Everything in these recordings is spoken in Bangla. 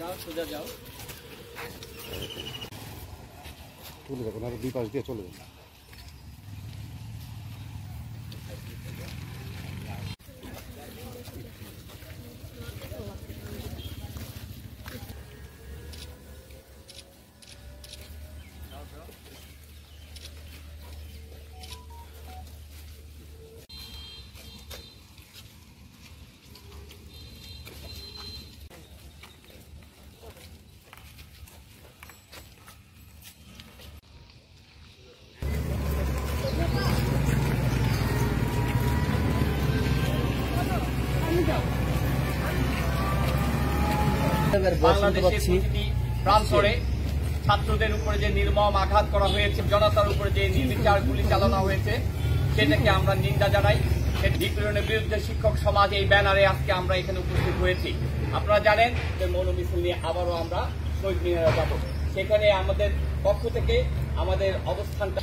যাও সোজা যাও, চলে যাবেন আর দুই পাশ দিয়ে চলে যাবেন। বাংলাদেশের প্রতিটি প্রান্তরে ছাত্রদের উপরে যে নির্মম আঘাত করা হয়েছে, জনতার উপরে যে নির্বিচার গুলি চালানো হয়েছে, সেটাকে আমরা নিন্দা জানাই। নিপীড়নের বিরুদ্ধে শিক্ষক সমাজ এই ব্যানারে আজকে আমরা এখানে উপস্থিত হয়েছি। আপনারা জানেন যে মৌন মিছিল নিয়ে আবারও আমরা শহীদ মিনারে যাব, সেখানে আমাদের পক্ষ থেকে আমাদের অবস্থানটা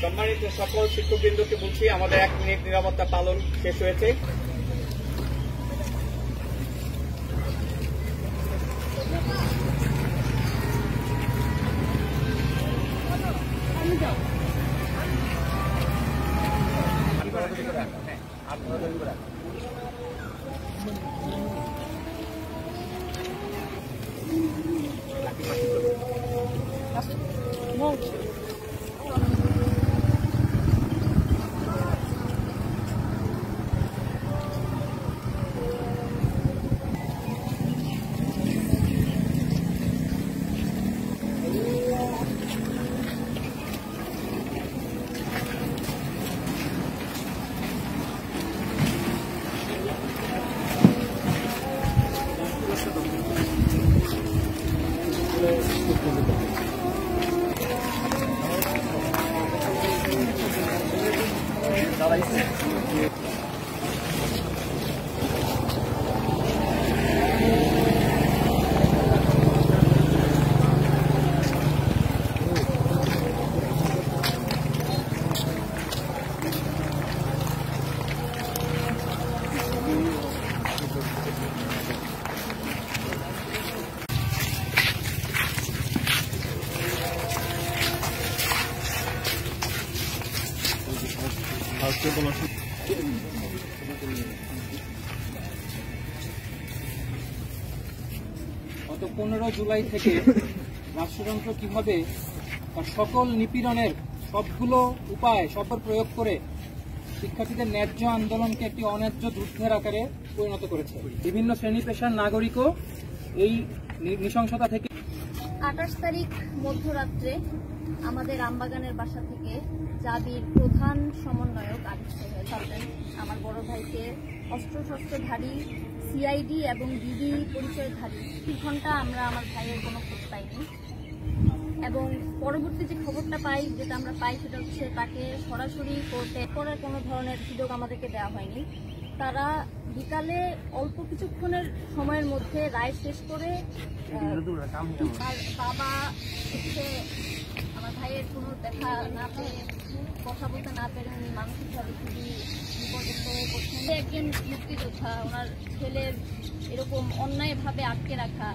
সম্মানিত সকল শিক্ষকবৃন্দকে বলছি, আমাদের 1 মিনিট নিরাপত্তা পালন শেষ হয়েছে। গত 15 জুলাই থেকে রাষ্ট্রযন্ত্র কিভাবে সকল নিপীড়নের সবগুলো উপায় সফল প্রয়োগ করে শিক্ষার্থীদের ন্যায্য আন্দোলনকে একটি অন্যায্য যুদ্ধের আকারে পরিণত করেছে। বিভিন্ন শ্রেণী পেশার নাগরিকও এই নৃশংসতা থেকে 28 তারিখ মধ্যরাত্রে আমাদের আমবাগানের বাসা থেকে জাবির প্রধান সমন্বয়ক আবিষ্ট হয়েছিলেন। আমার বড় ভাইকে অস্ত্রশস্ত্রধারী সিআইডি এবং ডিবি পরিচয়ধারী 2 ঘন্টা আমরা আমার ভাইয়ের কোনো খোঁজ পাইনি, এবং পরবর্তী যে খবরটা পাই, যেটা আমরা পাই সেটা হচ্ছে তাকে সরাসরি কোর্টে করার কোনো ধরনের সুযোগ আমাদেরকে দেওয়া হয়নি। তারা বিকালে অল্প কিছুক্ষণের সময়ের মধ্যে রায় শেষ করে আর বাবা হচ্ছে আমার ভাইয়ের কোনো দেখা না পেয়ে, কথা বলতে না পেরে উনি মানসিকভাবে খুবই বিপর্যস্ত হয়ে পড়ছেন। একজন মুক্তিযোদ্ধা, ওনার ছেলের এরকম অন্যায়ভাবে আটকে রাখা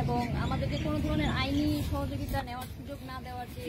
এবং আমাদেরকে কোনো ধরনের আইনি সহযোগিতা নেওয়ার সুযোগ না দেওয়ার যে